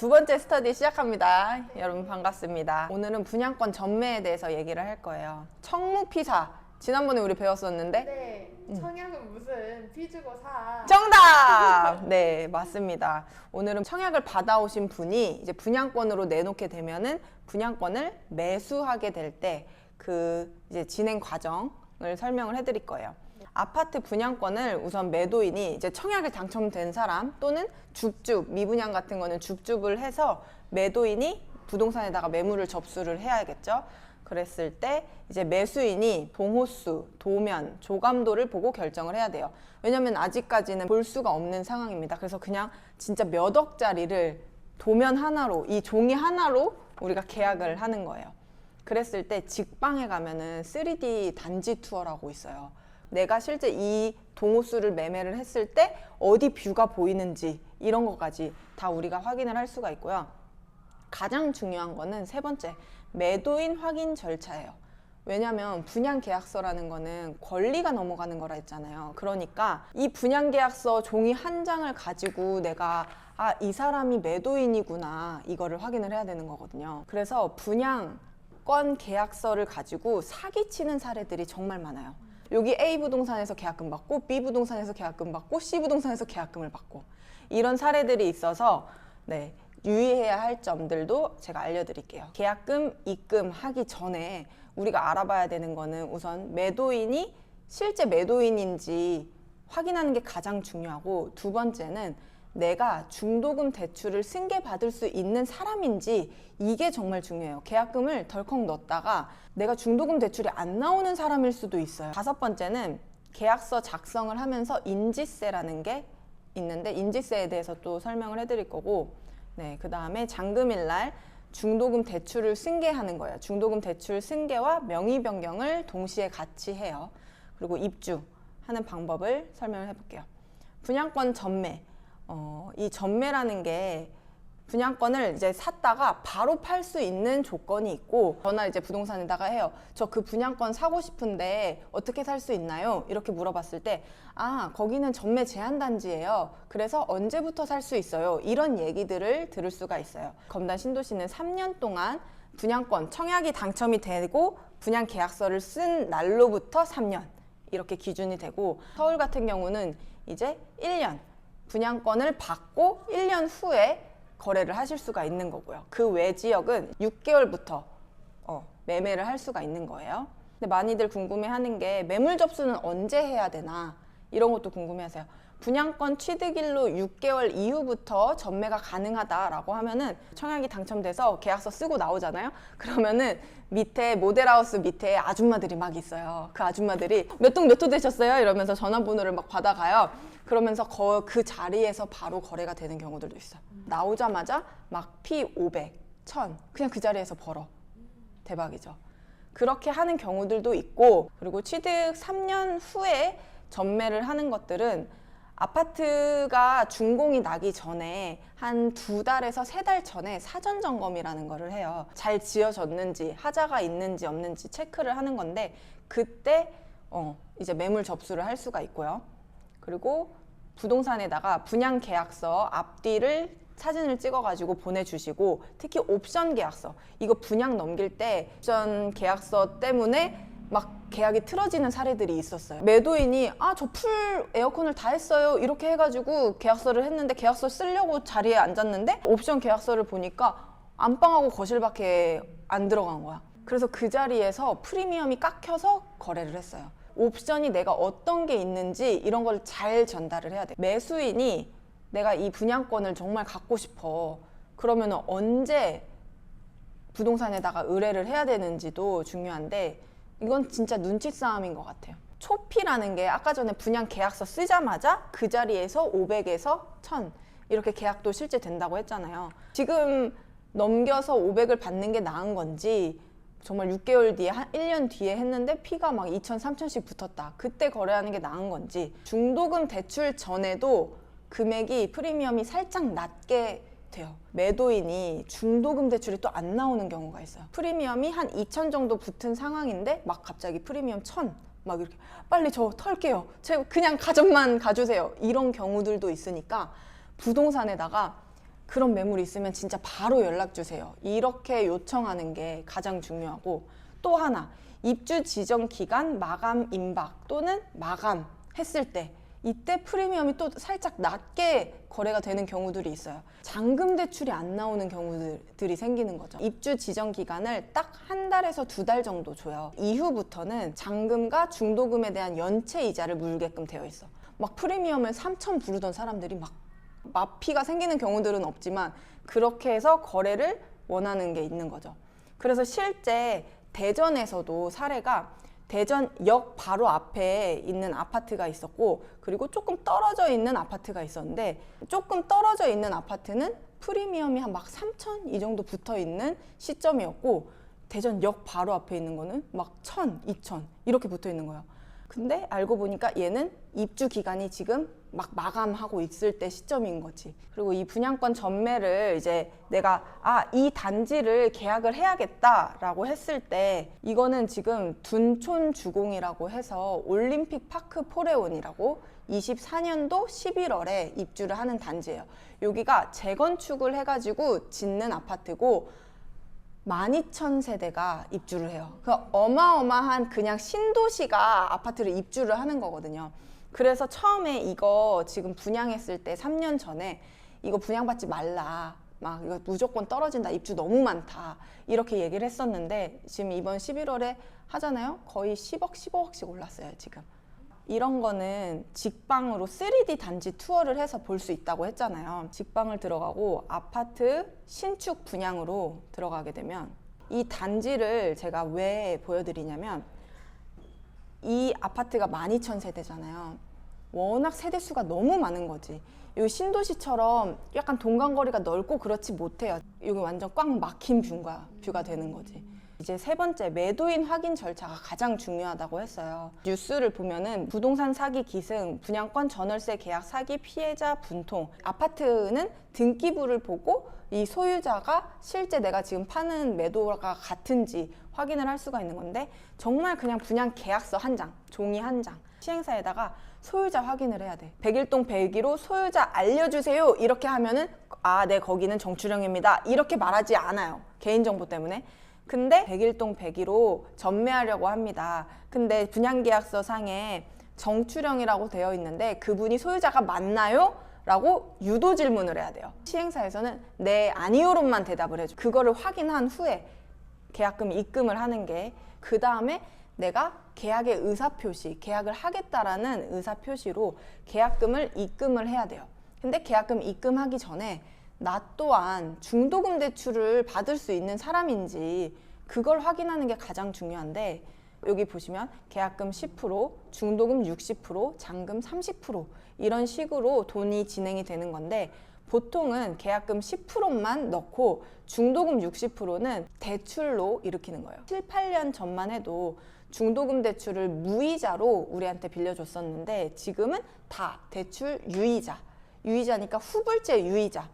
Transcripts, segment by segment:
두 번째 스터디 시작합니다. 여러분 반갑습니다. 오늘은 분양권 전매에 대해서 얘기를 할 거예요. 청무피사 지난번에 우리 배웠었는데 네, 청약은 무슨 피 주고 사. 정답! 네, 맞습니다. 오늘은 청약을 받아오신 분이 이제 분양권으로 내놓게 되면은 분양권을 매수하게 될 때 그 이제 진행 과정을 설명을 해드릴 거예요. 아파트 분양권을 우선 매도인이 이제 청약을 당첨된 사람 또는 줍줍, 미분양 같은 거는 줍줍을 해서 매도인이 부동산에다가 매물을 접수를 해야겠죠. 그랬을 때 이제 매수인이 동호수, 도면, 조감도를 보고 결정을 해야 돼요. 왜냐면 아직까지는 볼 수가 없는 상황입니다. 그래서 그냥 진짜 몇 억짜리를 도면 하나로, 이 종이 하나로 우리가 계약을 하는 거예요. 그랬을 때 직방에 가면은 3D 단지 투어라고 있어요. 내가 실제 이 동호수를 매매를 했을 때 어디 뷰가 보이는지 이런 것까지 다 우리가 확인을 할 수가 있고요. 가장 중요한 거는 세 번째, 매도인 확인 절차예요. 왜냐면 분양계약서라는 거는 권리가 넘어가는 거라 했잖아요. 그러니까 이 분양계약서 종이 한 장을 가지고 내가 이 사람이 매도인이구나 이거를 확인을 해야 되는 거거든요. 그래서 분양권 계약서를 가지고 사기치는 사례들이 정말 많아요. 여기 A 부동산에서 계약금 받고 B 부동산에서 계약금 받고 C 부동산에서 계약금을 받고 이런 사례들이 있어서 네, 유의해야 할 점들도 제가 알려드릴게요. 계약금 입금하기 전에 우리가 알아봐야 되는 거는 우선 매도인이 실제 매도인인지 확인하는 게 가장 중요하고, 두 번째는 내가 중도금 대출을 승계받을 수 있는 사람인지, 이게 정말 중요해요. 계약금을 덜컥 넣었다가 내가 중도금 대출이 안 나오는 사람일 수도 있어요. 다섯 번째는 계약서 작성을 하면서 인지세라는 게 있는데 인지세에 대해서 또 설명을 해드릴 거고, 네, 그 다음에 잔금일 날 중도금 대출을 승계하는 거예요. 중도금 대출 승계와 명의 변경을 동시에 같이 해요. 그리고 입주하는 방법을 설명을 해볼게요. 분양권 전매. 이 전매라는 게 분양권을 이제 샀다가 바로 팔 수 있는 조건이 있고, 전화 이제 부동산에다가 해요. 저 그 분양권 사고 싶은데 어떻게 살 수 있나요? 이렇게 물어봤을 때 거기는 전매 제한 단지예요. 그래서 언제부터 살 수 있어요? 이런 얘기들을 들을 수가 있어요. 검단 신도시는 3년 동안 분양권 청약이 당첨이 되고 분양 계약서를 쓴 날로부터 3년 이렇게 기준이 되고, 서울 같은 경우는 이제 1년 분양권을 받고 1년 후에 거래를 하실 수가 있는 거고요. 그 외 지역은 6개월부터 매매를 할 수가 있는 거예요. 근데 많이들 궁금해하는 게 매물 접수는 언제 해야 되나, 이런 것도 궁금해하세요. 분양권 취득일로 6개월 이후부터 전매가 가능하다라고 하면은 청약이 당첨돼서 계약서 쓰고 나오잖아요. 그러면은 밑에 모델하우스 밑에 아줌마들이 막 있어요. 그 아줌마들이 몇 동 몇 호 되셨어요? 이러면서 전화번호를 막 받아가요. 그러면서 그 자리에서 바로 거래가 되는 경우들도 있어요. 나오자마자 막 피 500, 1000 그냥 그 자리에서 벌어. 대박이죠. 그렇게 하는 경우들도 있고, 그리고 취득 3년 후에 전매를 하는 것들은 아파트가 준공이 나기 전에 한 2달에서 3달 전에 사전 점검이라는 거를 해요. 잘 지어졌는지, 하자가 있는지 없는지 체크를 하는 건데, 그때 이제 매물 접수를 할 수가 있고요. 그리고 부동산에다가 분양 계약서 앞뒤를 사진을 찍어가지고 보내주시고, 특히 옵션 계약서, 이거 분양 넘길 때 옵션 계약서 때문에 막 계약이 틀어지는 사례들이 있었어요. 매도인이 저 풀 에어컨을 다 했어요 이렇게 해가지고 계약서를 했는데, 계약서 쓰려고 자리에 앉았는데 옵션 계약서를 보니까 안방하고 거실밖에 안 들어간 거야. 그래서 그 자리에서 프리미엄이 깎여서 거래를 했어요. 옵션이 내가 어떤 게 있는지 이런 걸 잘 전달을 해야 돼. 매수인이 내가 이 분양권을 정말 갖고 싶어, 그러면 언제 부동산에다가 의뢰를 해야 되는지도 중요한데, 이건 진짜 눈치 싸움인 것 같아요. 초피라는 게 아까 전에 분양 계약서 쓰자마자 그 자리에서 500에서 1000 이렇게 계약도 실제 된다고 했잖아요. 지금 넘겨서 500을 받는 게 나은 건지, 정말 6개월 뒤에 한 1년 뒤에 했는데 피가 막 2000, 3000씩 붙었다, 그때 거래하는 게 나은 건지. 중도금 대출 전에도 금액이 프리미엄이 살짝 낮게 돼요. 매도인이 중도금 대출이 또 안 나오는 경우가 있어요. 프리미엄이 한 2000 정도 붙은 상황인데 막 갑자기 프리미엄 1000 막 이렇게, 빨리 저 털게요, 제가 그냥 가점만 가주세요, 이런 경우들도 있으니까 부동산에다가 그런 매물이 있으면 진짜 바로 연락 주세요. 이렇게 요청하는 게 가장 중요하고, 또 하나, 입주 지정 기간 마감 임박 또는 마감했을 때 이때 프리미엄이 또 살짝 낮게 거래가 되는 경우들이 있어요. 잔금 대출이 안 나오는 경우들이 생기는 거죠. 입주 지정 기간을 딱 한 달에서 2달 정도 줘요. 이후부터는 잔금과 중도금에 대한 연체 이자를 물게끔 되어 있어. 막 프리미엄을 3천 부르던 사람들이 막 마피가 생기는 경우들은 없지만 그렇게 해서 거래를 원하는 게 있는 거죠. 그래서 실제 대전에서도 사례가 대전역 바로 앞에 있는 아파트가 있었고, 그리고 조금 떨어져 있는 아파트가 있었는데, 조금 떨어져 있는 아파트는 프리미엄이 한 막 3천 이 정도 붙어 있는 시점이었고, 대전역 바로 앞에 있는 거는 막 1,000, 2,000 이렇게 붙어 있는 거예요. 근데 알고 보니까 얘는 입주 기간이 지금 막 마감하고 있을 때 시점인 거지. 그리고 이 분양권 전매를 이제 내가 이 단지를 계약을 해야겠다라고 했을 때, 이거는 지금 둔촌 주공이라고 해서 올림픽 파크 포레온이라고 24년도 11월에 입주를 하는 단지예요. 여기가 재건축을 해가지고 짓는 아파트고 12,000세대가 입주를 해요. 그 어마어마한 그냥 신도시가 아파트를 입주를 하는 거거든요. 그래서 처음에 이거 지금 분양했을 때 3년 전에 이거 분양받지 말라, 막 이거 무조건 떨어진다, 입주 너무 많다 이렇게 얘기를 했었는데, 지금 이번 11월에 하잖아요. 거의 10억, 15억씩 올랐어요 지금. 이런 거는 직방으로 3D 단지 투어를 해서 볼 수 있다고 했잖아요. 직방을 들어가고 아파트 신축 분양으로 들어가게 되면 이 단지를 제가 왜 보여드리냐면, 이 아파트가 12,000세대잖아요. 워낙 세대수가 너무 많은 거지. 여기 신도시처럼 약간 동간거리가 넓고 그렇지 못해요. 여기 완전 꽉 막힌 뷰가 되는 거지. 이제 세 번째, 매도인 확인 절차가 가장 중요하다고 했어요. 뉴스를 보면은 부동산 사기 기승, 분양권 전월세 계약 사기 피해자 분통, 아파트는 등기부를 보고 이 소유자가 실제 내가 지금 파는 매도가 같은지 확인을 할 수가 있는 건데, 정말 그냥 분양 계약서 한 장, 종이 한 장, 시행사에다가 소유자 확인을 해야 돼. 101동 101호 소유자 알려주세요 이렇게 하면은 네, 거기는 정추령입니다 이렇게 말하지 않아요, 개인정보 때문에. 근데 101동 101호 전매하려고 합니다. 근데 분양계약서 상에 정추령이라고 되어 있는데 그분이 소유자가 맞나요? 라고 유도 질문을 해야 돼요. 시행사에서는 네, 아니요로만 대답을 해줘. 그거를 확인한 후에 계약금 입금을 하는 게, 그 다음에 내가 계약의 의사표시, 계약을 하겠다라는 의사표시로 계약금을 입금을 해야 돼요. 근데 계약금 입금하기 전에 나 또한 중도금 대출을 받을 수 있는 사람인지 그걸 확인하는 게 가장 중요한데, 여기 보시면 계약금 10%, 중도금 60%, 잔금 30% 이런 식으로 돈이 진행이 되는 건데, 보통은 계약금 10%만 넣고 중도금 60%는 대출로 일으키는 거예요. 7, 8년 전만 해도 중도금 대출을 무이자로 우리한테 빌려줬었는데, 지금은 다 대출 유이자니까 후불제 유이자.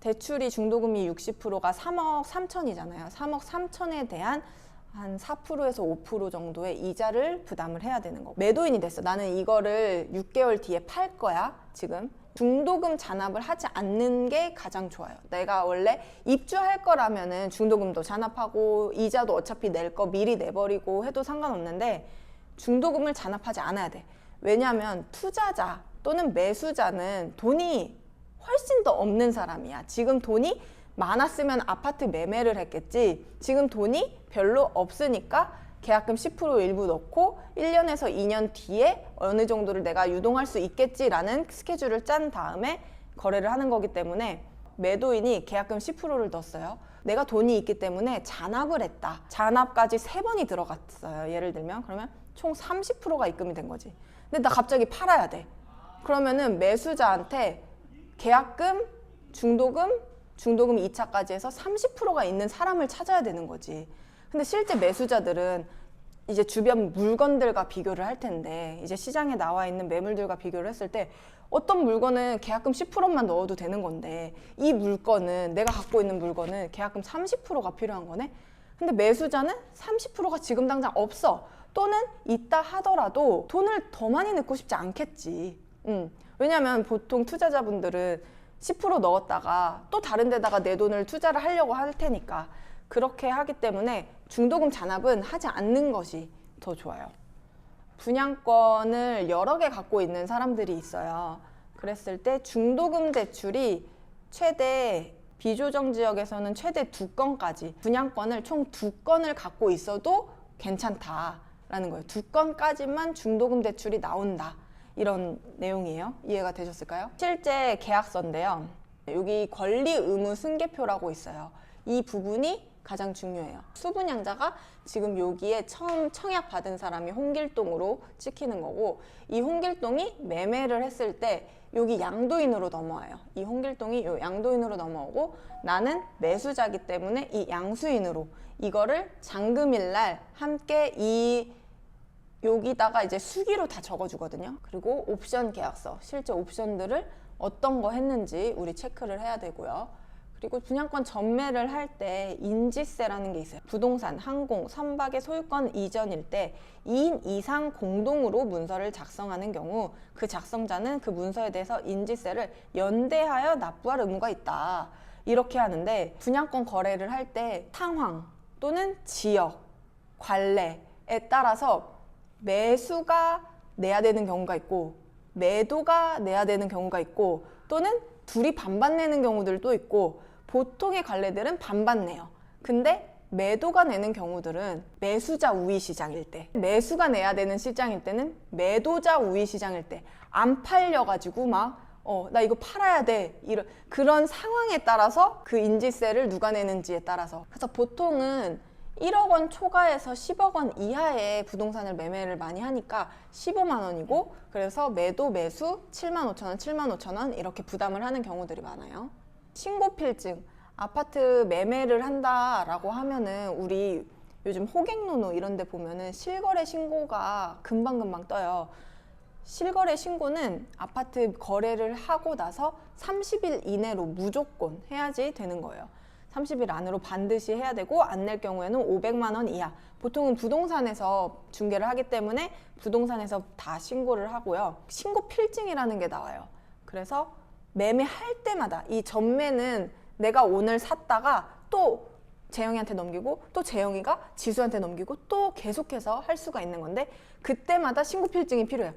대출이 중도금이 60%가 3억 3천이잖아요. 3억 3천에 대한 한 4%에서 5% 정도의 이자를 부담을 해야 되는 거. 매도인이 됐어. 나는 이거를 6개월 뒤에 팔 거야, 지금. 중도금 잔압을 하지 않는 게 가장 좋아요. 내가 원래 입주할 거라면은 중도금도 잔압하고 이자도 어차피 낼 거 미리 내버리고 해도 상관없는데, 중도금을 잔압하지 않아야 돼. 왜냐하면 투자자 또는 매수자는 돈이 훨씬 더 없는 사람이야. 지금 돈이 많았으면 아파트 매매를 했겠지. 지금 돈이 별로 없으니까 계약금 10% 일부 넣고 1년에서 2년 뒤에 어느 정도를 내가 유동할 수 있겠지라는 스케줄을 짠 다음에 거래를 하는 거기 때문에, 매도인이 계약금 10%를 넣었어요. 내가 돈이 있기 때문에 잔압을 했다. 잔압까지 3번이 들어갔어요. 예를 들면 그러면 총 30%가 입금이 된 거지. 근데 나 갑자기 팔아야 돼. 그러면은 매수자한테 계약금, 중도금 2차까지 해서 30%가 있는 사람을 찾아야 되는 거지. 근데 실제 매수자들은 이제 주변 물건들과 비교를 할 텐데, 이제 시장에 나와 있는 매물들과 비교를 했을 때 어떤 물건은 계약금 10%만 넣어도 되는 건데, 이 물건은, 내가 갖고 있는 물건은 계약금 30%가 필요한 거네? 근데 매수자는 30%가 지금 당장 없어. 또는 있다 하더라도 돈을 더 많이 넣고 싶지 않겠지. 왜냐면 보통 투자자분들은 10% 넣었다가 또 다른 데다가 내 돈을 투자를 하려고 할 테니까 그렇게 하기 때문에 중도금 잔압은 하지 않는 것이 더 좋아요. 분양권을 여러 개 갖고 있는 사람들이 있어요. 그랬을 때 중도금 대출이 최대 비조정 지역에서는 최대 2건까지 분양권을 총 2건을 갖고 있어도 괜찮다라는 거예요. 2건까지만 중도금 대출이 나온다. 이런 내용이에요. 이해가 되셨을까요? 실제 계약서인데요. 여기 권리 의무 승계표라고 있어요. 이 부분이 가장 중요해요. 수분양자가 지금 여기에 처음 청약 받은 사람이 홍길동으로 찍히는 거고 이 홍길동이 매매를 했을 때 여기 양도인으로 넘어와요. 이 홍길동이 요 양도인으로 넘어오고 나는 매수자기 때문에 이 양수인으로 이거를 잔금일날 함께 이 여기다가 이제 수기로 다 적어주거든요. 그리고 옵션 계약서, 실제 옵션들을 어떤 거 했는지 우리 체크를 해야 되고요. 그리고 분양권 전매를 할 때 인지세라는 게 있어요. 부동산, 항공, 선박의 소유권 이전일 때 2인 이상 공동으로 문서를 작성하는 경우 그 작성자는 그 문서에 대해서 인지세를 연대하여 납부할 의무가 있다. 이렇게 하는데 분양권 거래를 할 때 상황 또는 지역, 관례에 따라서 매수가 내야 되는 경우가 있고 매도가 내야 되는 경우가 있고 또는 둘이 반반 내는 경우들도 있고 보통의 관례들은 반반 내요. 근데 매도가 내는 경우들은 매수자 우위 시장일 때, 매수가 내야 되는 시장일 때는 매도자 우위 시장일 때 안 팔려가지고 막 나 이거 팔아야 돼 이런 그런 상황에 따라서 그 인지세를 누가 내는지에 따라서 그래서 보통은 1억 원 초과해서 10억 원 이하의 부동산을 매매를 많이 하니까 15만 원이고 그래서 매도 매수 7만 5천 원, 7만 5천 원 이렇게 부담을 하는 경우들이 많아요. 신고필증, 아파트 매매를 한다라고 하면은 우리 요즘 호갱노노 이런 데 보면은 실거래 신고가 금방금방 떠요. 실거래 신고는 아파트 거래를 하고 나서 30일 이내로 무조건 해야지 되는 거예요. 30일 안으로 반드시 해야 되고 안 낼 경우에는 500만 원 이하. 보통은 부동산에서 중개를 하기 때문에 부동산에서 다 신고를 하고요. 신고 필증이라는 게 나와요. 그래서 매매할 때마다 이 전매는 내가 오늘 샀다가 또 재영이한테 넘기고 또 재영이가 지수한테 넘기고 또 계속해서 할 수가 있는 건데 그때마다 신고 필증이 필요해요.